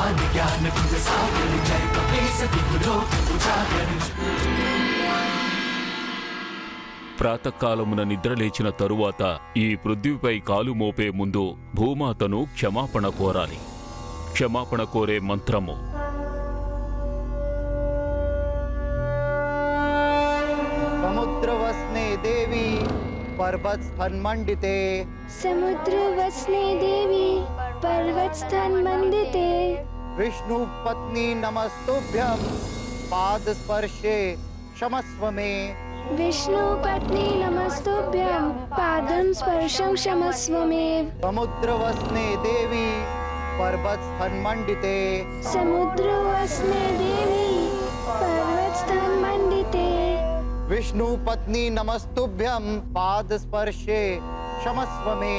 ज्ञान गुण सागर जय कपीस दिगुलो उजागर। ప్రాతకాలమున నిద్రలేచిన తరువాత ఈ పృథ్వీపై కాలు మోపే ముందు భూమాతను క్షమాపణ కోరాలి. క్షమాపణ కోరే మంత్రము समुद्रवस्ने देवी पर्वतस्थन्मण्डिते। समुद्रवस्ने देवी पर्वतस्थन्मण्डिते। विष्णु पत्नी नमस्तुभ्यं पादस्पर्शे क्षमस्व मे। विष्णु पत्नी नमस्तुभ्यं पादं स्पर्शं क्षमस्व मे। समुद्रवस्ने देवी पर्वतस्थन्मण्डिते। समुद्रवस्ने देवी पर्वतस्थन्मण्डिते। विष्णु पत्नी नमस्तुभ्यं पादस्पर्शे क्षमस्व मे।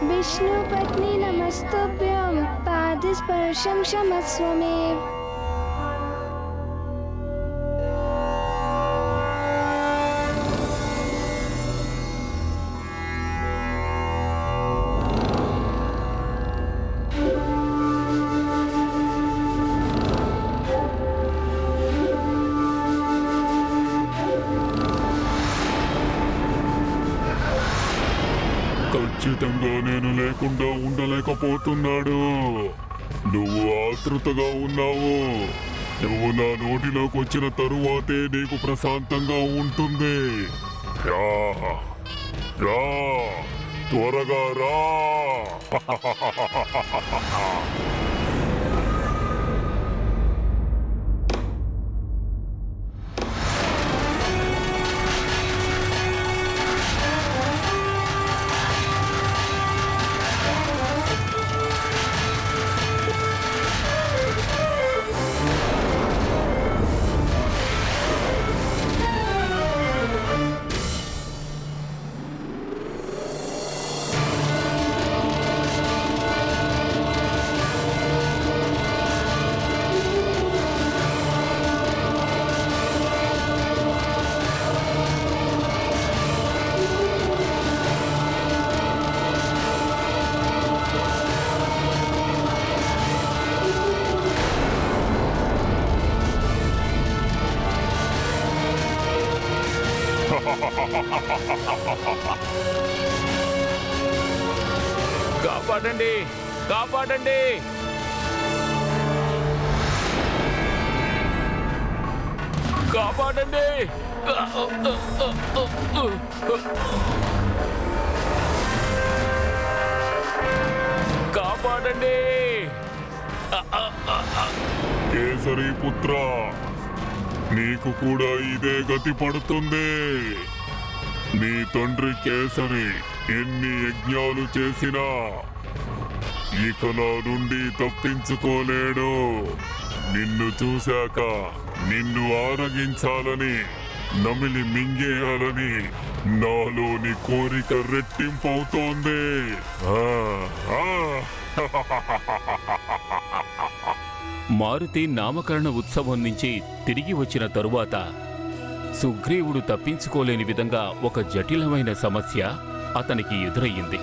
विष्णु पत्नी नमस्तुभ्यं पादस्पर्शं क्षमस्व मे। ఖచ్చితంగా నేను లేకుండా ఉండలేకపోతున్నాడు. నువ్వు ఆతృతగా ఉన్నావు. నువ్వు నా నోటిలోకి వచ్చిన తరువాతే నీకు ప్రశాంతంగా ఉంటుంది. రా రా, త్వరగా రా. కాపాడండి, కాపాడండి. కాపాడండి. కాపాడండి. కేసరి పుత్ర, నీకు కూడా ఇదే గతి పడుతుంది. నీ తండ్రి కేసరి ఎన్ని యజ్ఞాలు చేసినా ఇక నా నుండి తప్పించుకోలేడు. నిన్ను చూశాక నిన్ను ఆరగించాలని, నమిలి మింగేయాలని నాలోని కోరిక రెట్టింపవుతోంది. మారుతి నామకరణ ఉత్సవం నుంచి తిరిగి వచ్చిన తరువాత సుగ్రీవుడు తప్పించుకోలేని విధంగా ఒక జటిలమైన సమస్య అతనికి ఎదురయ్యింది.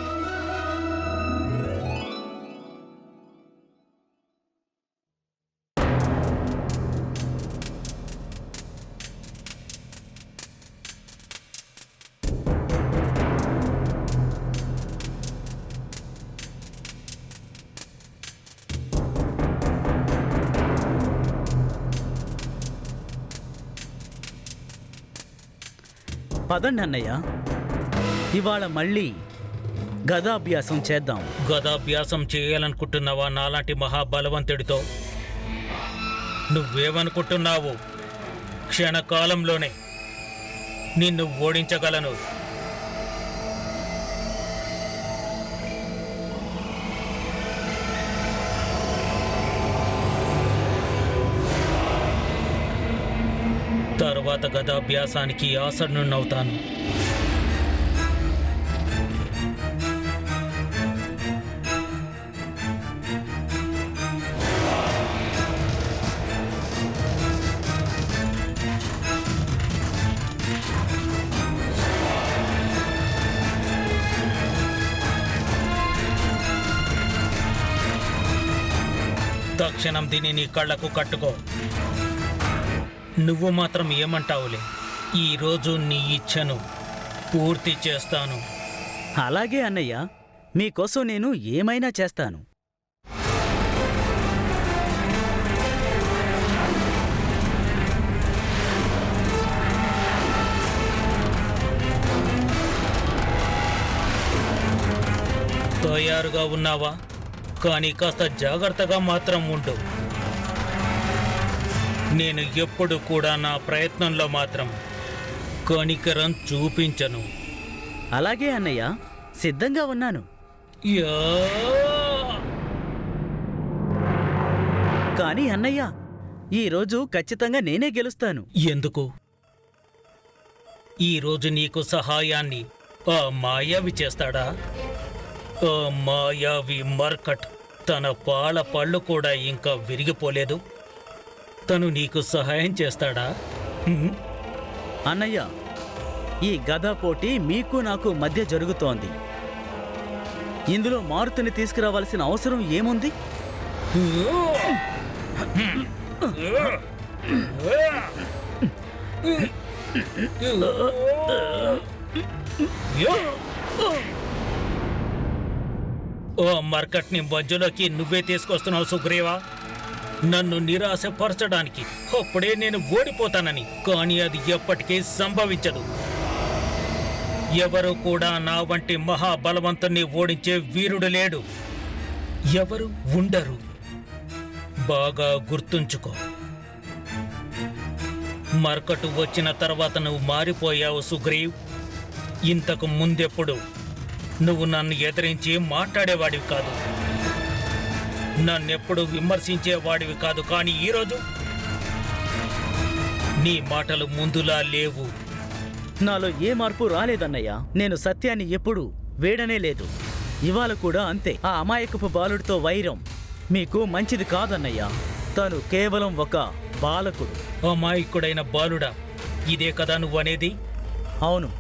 పదండి అన్నయ్య, ఇవాళ మళ్ళీ గదాభ్యాసం చేద్దాం. గదాభ్యాసం చేయాలనుకుంటున్నావా? నాలాంటి మహాబలవంతుడితో నువ్వేమనుకుంటున్నావు? క్షణకాలంలోనే నిన్ను ఓడించగలను. తర్వాత గదాభ్యాసానికి ఆసన్నున్నవుతాను. తక్షణం దీన్ని నీ కళ్ళకు కట్టుకో. నువ్వు మాత్రం ఏమంటావులే, ఈరోజు నీ ఇచ్ఛను పూర్తి చేస్తాను. అలాగే అన్నయ్య, మీకోసం నేను ఏమైనా చేస్తాను. తయారుగా ఉన్నావా? కానీ కాస్త జాగ్రత్తగా మాత్రం ఉండు. నేను ఎప్పుడు కూడా నా ప్రయత్నంలో మాత్రం కనికరం చూపించను. అలాగే అన్నయ్య, సిద్ధంగా ఉన్నాను. యా! కానీ అన్నయ్య, ఈరోజు ఖచ్చితంగా నేనే గెలుస్తాను. ఎందుకు? ఈరోజు నీకు సహాయాన్ని ఆ మాయావి చేస్తాడా? ఆ మాయావి మర్కట్ తన పాల పళ్ళు కూడా ఇంకా విరిగిపోలేదు. తను నీకు సహాయం చేస్తాడా? హ్మ్? అన్నయ్య, ఈ గదా పోటీ మీకు నాకు మధ్య జరుగుతోంది. ఇందులో మారుతిని తీసుకురావాల్సిన అవసరం ఏముంది? ఓ మర్కట్ని మధ్యలోకి నువ్వే తీసుకొస్తున్నావు సుగ్రీవా, నన్ను నిరాశపరచడానికి. అప్పుడే నేను ఓడిపోతానని. కానీ అది ఎప్పటికీ సంభవించదు. ఎవరు కూడా నా వంటి మహాబలవంతుణ్ణి ఓడించే వీరుడు లేడు. ఎవరు ఉండరు. బాగా గుర్తుంచుకో. మర్కటు వచ్చిన తర్వాత నువ్వు మారిపోయావు సుగ్రీవ్. ఇంతకు ముందెప్పుడు నువ్వు నన్ను ఎదిరించి మాట్లాడేవాడివి కాదు, నన్నెప్పుడు విమర్శించేవాడివి కాదు. కానీ ఈరోజు నీ మాటలు ముందులా లేవు. నాలో ఏ మార్పు రాలేదన్నయ్య. నేను సత్యాన్ని ఎప్పుడు వేడనే లేదు. ఇవాళ కూడా అంతే. ఆ అమాయకపు బాలుడితో వైరం మీకు మంచిది కాదన్నయ్య. తను కేవలం ఒక బాలకుడు. అమాయకుడైన బాలుడా? ఇదే కదా నువ్వు అనేది? అవును.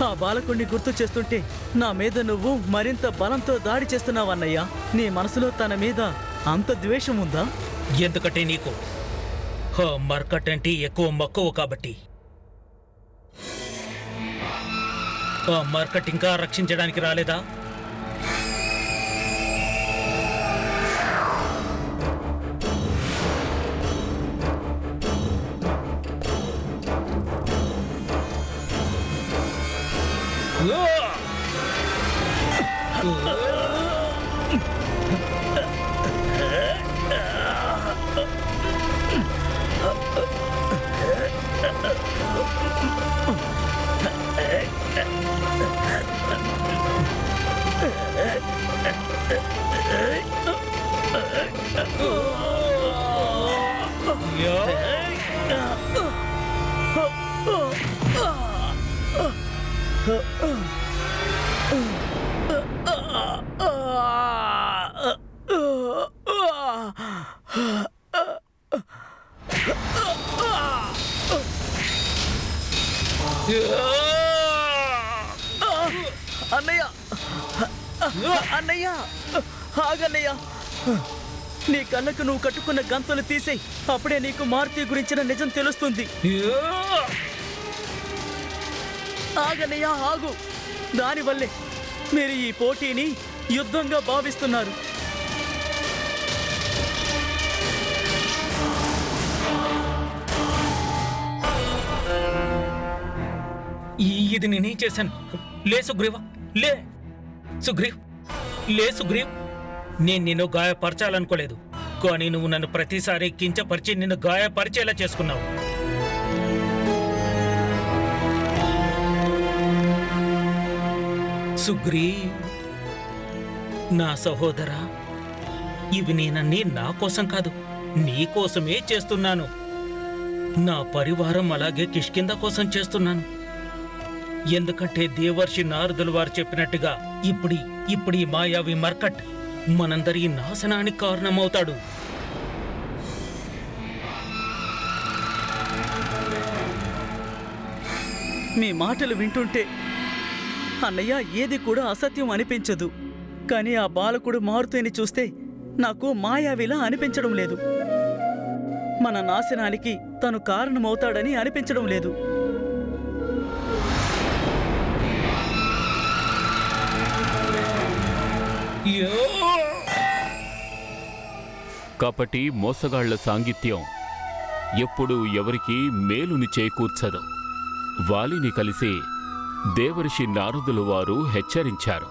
ఆ బాలకుడిని గుర్తు చేస్తుంటే నా మీద నువ్వు మరింత బలంతో దాడి చేస్తున్నావన్నయ్య. నీ మనసులో తన మీద అంత ద్వేషం ఉందా? ఎందుకంటే నీకు మర్కట్ అంటే ఎక్కువ మక్కువ కాబట్టి. ఆ మర్కట్ ఇంకా రక్షించడానికి రాలేదా? అన్నయ్య, అన్నయ్య, ఆగన్నయ్య. నీ కళ్ళకు నువ్వు కట్టుకున్న గంతులు తీసేయ్. అప్పుడే నీకు మారుతి గురించిన నిజం తెలుస్తుంది. ఆగన్నయ్య, ఆగు. దానివల్లే మీరు ఈ పోటీని యుద్ధంగా భావిస్తున్నారు. ఇది నేనేం చేశాను? లే సుగ్రీవ, లే సుగ్రీవ్, లే సుగ్రీవ్. నేను నిన్ను గాయపరచాలనుకోలేదు, కానీ నువ్వు నన్ను ప్రతిసారి కించపరిచి నిన్ను గాయపరిచేలా చేసుకున్నావు. సుగ్రీవ్, నా సహోదరా, ఇవి నేనన్నీ నా కోసం కాదు, నీ కోసమే చేస్తున్నాను. నా పరివారం అలాగే కిష్కింద కోసం చేస్తున్నాను. ఎందుకంటే దేవర్షి నారదులు వారు చెప్పినట్టుగా ఇప్పుడు ఈ మాయావి మర్కట్ మనందరి నాశనానికి కారణమవుతాడు. మీ మాటలు వింటుంటే అన్నయ్య ఏది కూడా అసత్యం అనిపించదు. కానీ ఆ బాలకుడు మారుతిని చూస్తే నాకు మాయావిలా అనిపించడం లేదు. మన నాశనానికి తను కారణమవుతాడని అనిపించడం లేదు. కపటి మోసగాళ్ల సాంగిత్యం ఎప్పుడూ ఎవరికీ మేలుని చేకూర్చదు. వాలిని కలిసి దేవర్షి నారదులు వారు హెచ్చరించారు.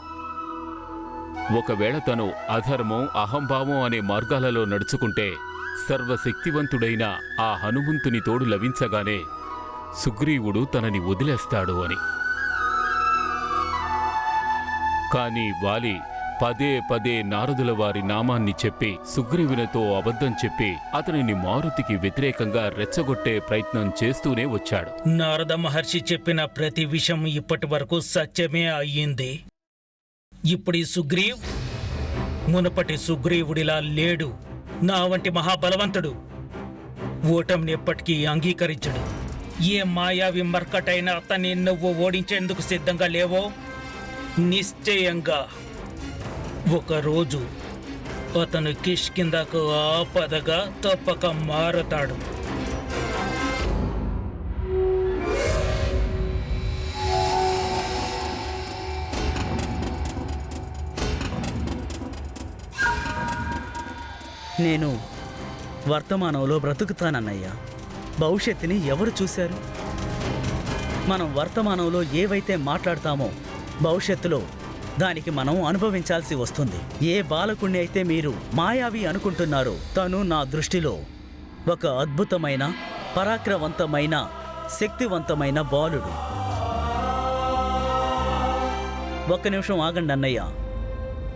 ఒకవేళ తను అధర్మం, అహంభావం అనే మార్గాలలో నడుచుకుంటే సర్వశక్తివంతుడైన ఆ హనుమంతుని తోడు లభించగానే సుగ్రీవుడు తనని వదిలేస్తాడు అని. కాని వాలి పదే పదే నారదుల వారి నామాన్ని చెప్పి సుగ్రీవునితో అబద్ధం చెప్పి అతనిని మారుతికి వ్యతిరేకంగా రెచ్చగొట్టే ప్రయత్నం చేస్తూనే వచ్చాడు. నారద మహర్షి చెప్పిన ప్రతి విషయం ఇప్పటి వరకు సత్యమే అయ్యింది. ఇప్పుడు ఈ సుగ్రీవ్ మునుపటి సుగ్రీవుడిలా లేడు. నా వంటి మహాబలవంతుడు ఓటమిని ఎప్పటికీ అంగీకరించడు. ఏ మాయావి మర్కటైనా అతన్ని నువ్వు ఓడించేందుకు సిద్ధంగా లేవో నిశ్చయంగా ఒకరోజు అతను కిష్కిందకు ఆపదగా తప్పక మారతాడు. నేను వర్తమానంలో బ్రతుకుతానన్నయ్యా. భవిష్యత్తుని ఎవరు చూశారు? మనం వర్తమానంలో ఏవైతే మాట్లాడతామో భవిష్యత్తులో దానికి మనం అనుభవించాల్సి వస్తుంది. ఏ బాలకుణ్ణి అయితే మీరు మాయావి అనుకుంటున్నారో తను నా దృష్టిలో ఒక అద్భుతమైన, పరాక్రమవంతమైన, శక్తివంతమైన బాలుడు. ఒక్క నిమిషం ఆగండి అన్నయ్య.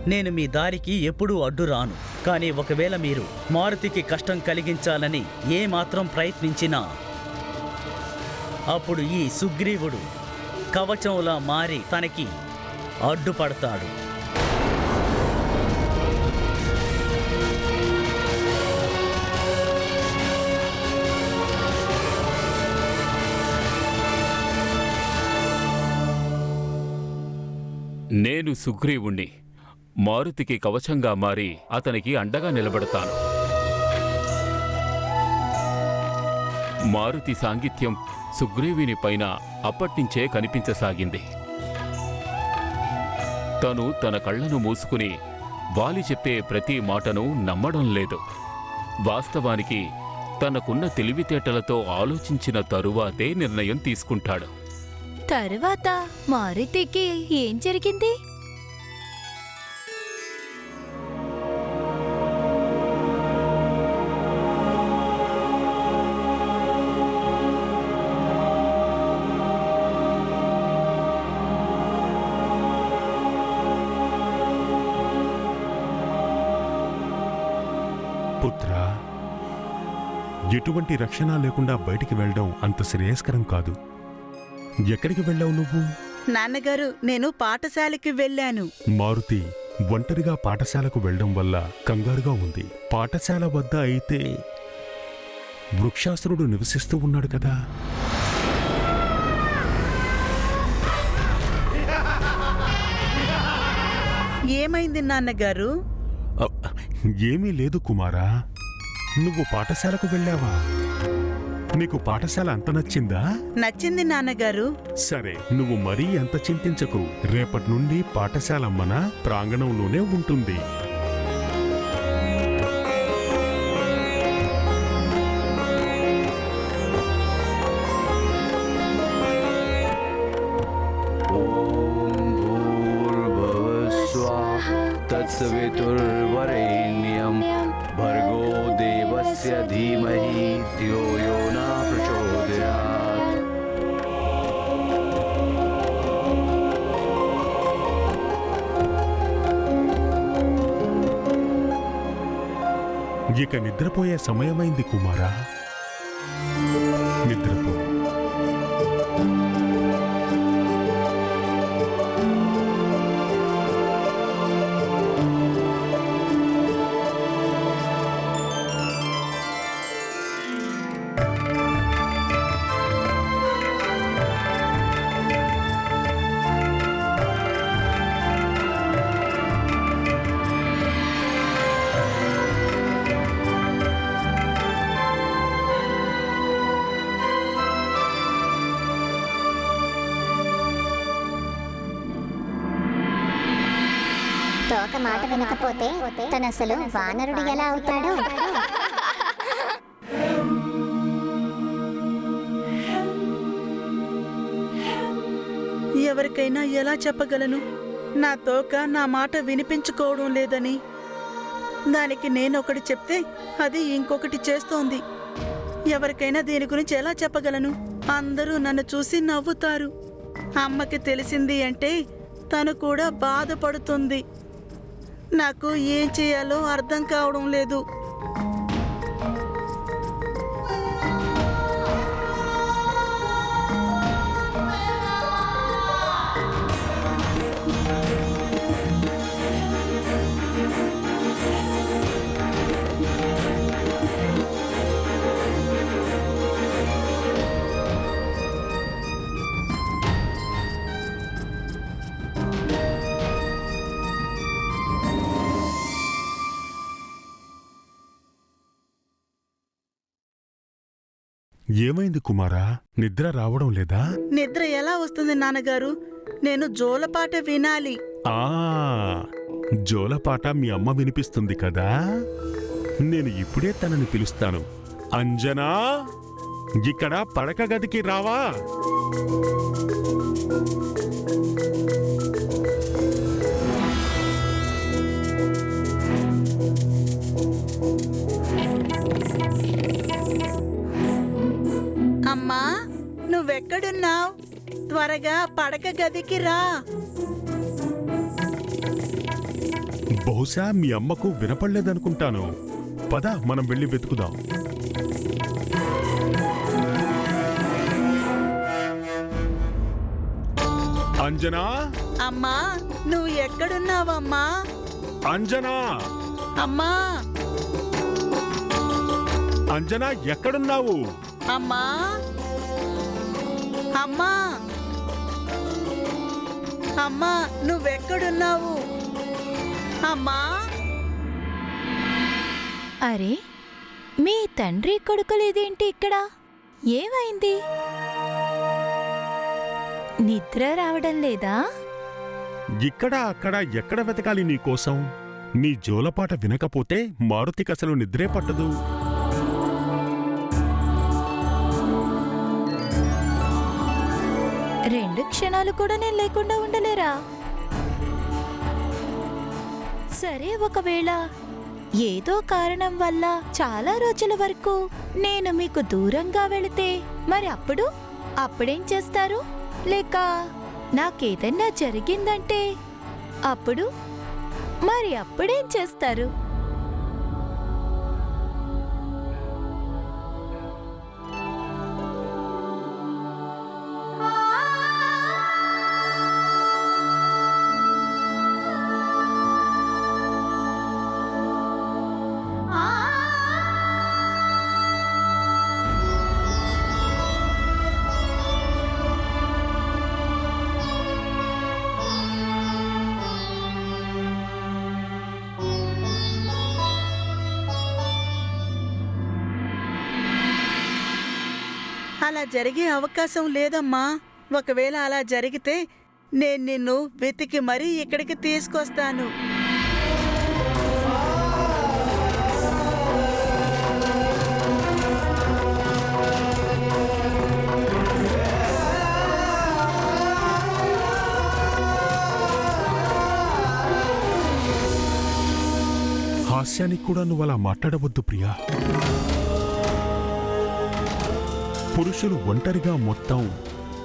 నేను మీ దారికి ఎప్పుడూ అడ్డు రాను. కానీ ఒకవేళ మీరు మారుతికి కష్టం కలిగించాలని ఏమాత్రం ప్రయత్నించినా అప్పుడు ఈ సుగ్రీవుడు కవచంలా మారి తనకి అడ్డుపడతాడు. నేను సుగ్రీవుణ్ణి మారుతికి కవచంగా మారి అతనికి అండగా నిలబడతాను. మారుతి సాంగిత్యం సుగ్రీవుని పైన అప్పట్నుంచే కనిపించసాగింది. తను తన కళ్ళను మూసుకుని వాలి చెప్పే ప్రతి మాటను నమ్మడం లేదు. వాస్తవానికి తనకున్న తెలివితేటలతో ఆలోచించిన తరువాతే నిర్ణయం తీసుకుంటాడు. తరువాత మారుతికి ఏం జరిగింది? పుత్రా, ఎటువంటి రక్షణ లేకుండా బయటికి వెళ్ళడం అంత శ్రేయస్కరం కాదు. ఎక్కడికి వెళ్ళావు నువ్వు? నాన్నగారు, నేను పాఠశాలకి వెళ్ళాను. మారుతి ఒంటరిగా పాఠశాలకు వెళ్ళడం వల్ల కంగారుగా ఉంది. పాఠశాల వద్ద అయితే వృక్షాసురుడు నివసిస్తూ ఉన్నాడు కదా. ఏమైంది నాన్నగారు? ఏమీ లేదు కుమారా. నువ్వు పాఠశాలకు వెళ్ళావా? నీకు పాఠశాల అంత నచ్చిందా? నచ్చింది నాన్నగారు. సరే, నువ్వు మరీ అంత చింతించకు. రేపటి నుండి పాఠశాల మన ప్రాంగణంలోనే ఉంటుంది. తత్సవితుర్వరేణ్యం భర్గో దేవస్య ధీమహి ధియో యో న ప్రచోదయాత్. ఇక నిద్రపోయే సమయమైంది కుమారా. నిద్రపో. తోక మాట వినకపోతే తను అసలు వానరుడు ఎలా అవుతాడో. ఎవరికైనా ఎలా చెప్పగలను నా తోక నా మాట వినిపించుకోవడం లేదని? దానికి నేనొకటి చెప్తే అది ఇంకొకటి చేస్తోంది. ఎవరికైనా దీని గురించి ఎలా చెప్పగలను? అందరూ నన్ను చూసి నవ్వుతారు. అమ్మకి తెలిసింది అంటే తను కూడా బాధపడుతుంది. నాకు ఏం చేయాలో అర్థం కావడం లేదు. ఏమైంది కుమారా? నిద్ర రావడం లేదా? నిద్ర ఎలా వస్తుంది నాన్నగారు? నేను జోలపాట వినాలి. ఆ జోలపాట మీ అమ్మ వినిపిస్తుంది కదా. నేను ఇప్పుడే తనని పిలుస్తాను. అంజనా, ఇక్కడ పడక గదికి రావా? అమ్మా, నువ్వెక్కడున్నావు? త్వరగా పడక గదికి రా. బహుశా మీ అమ్మకు వినపడలేదనుకుంటాను. పద, మనం వెళ్ళి వెతుకుదాం. అంజనా, అమ్మా, నువ్వు ఎక్కడున్నావమ్మా? అంజనా, అమ్మా, అంజనా ఎక్కడున్నావు? అమ్మా, అమ్మా, అమ్మా, నువ్వెక్కడున్నావు? అమ్మా. అరే, మీ తండ్రి కొడుకులేదేంటి ఇక్కడ? ఏమైంది? నిద్ర రావడం లేదా? ఇక్కడ అక్కడ ఎక్కడ వెతకాలి నీకోసం? నీ జోలపాట వినకపోతే మారుతికసలు నిద్రే పట్టదు. రెండు క్షణాలు కూడా నేను లేకుండా ఉండలేరా? సరే, ఒకవేళ ఏదో కారణం వల్ల చాలా రోజుల వరకు నేను మీకు దూరంగా వెళితే మరి అప్పుడేం చేస్తారు? లేక నాకేదన్నా జరిగిందంటే అప్పుడేం చేస్తారు? అలా జరిగే అవకాశం లేదమ్మా. ఒకవేళ అలా జరిగితే నేను నిన్ను వెతికి మరీ ఇక్కడికి తీసుకొస్తాను. హాస్యానికి కూడా నువ్వు అలా మాట్లాడవద్దు ప్రియా. పురుషులు ఒంటరిగా మొత్తం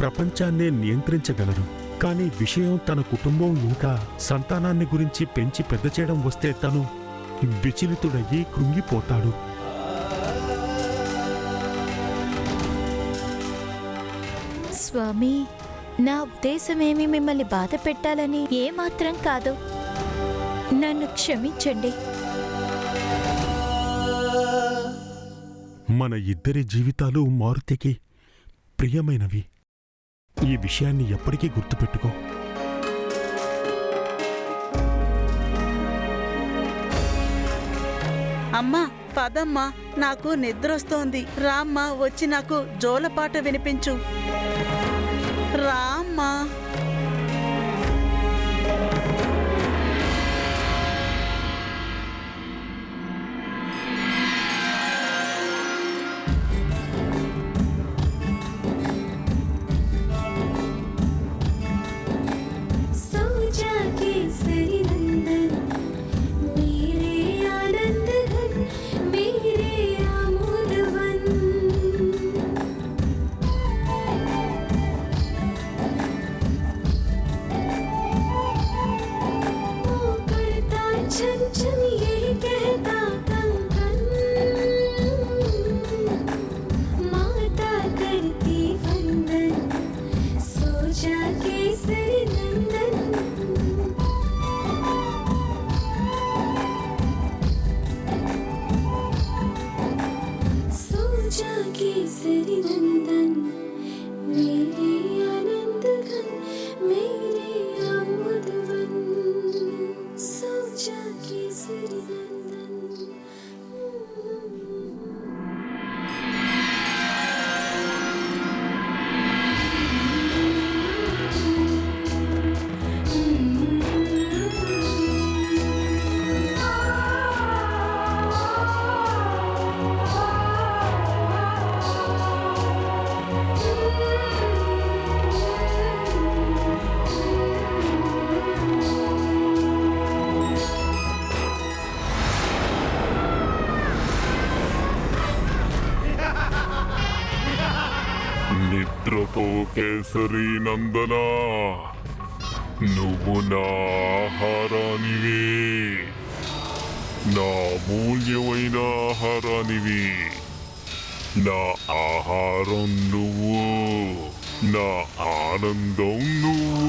ప్రపంచాన్నే నియంత్రించగలరు. కానీ విషయం తన కుటుంబం ఇంకా సంతానాన్ని గురించి పెంచి పెద్ద చేయడం వస్తే తను విచలితుడయ్యి కృంగిపోతాడు. స్వామి, నా ఉద్దేశమేమి మిమ్మల్ని బాధ పెట్టాలని ఏమాత్రం కాదు. నన్ను క్షమించండి. మన ఇద్దరి జీవితాలు మారుతికి ప్రియమైనవి. ఈ విషయాన్ని ఎప్పటికీ గుర్తుపెట్టుకో. అమ్మా, పదమ్మా, నాకు నిద్రొస్తోంది. రామ్మా, వచ్చి నాకు జోలపాట వినిపించు. రామ్మా. ఓ కేసరి నందనా, నువ్వు నా ఆహారానివి, నా మూల్యమైన ఆహారానివి. నా ఆహారం నువ్వు, నా ఆనందం నువ్వు.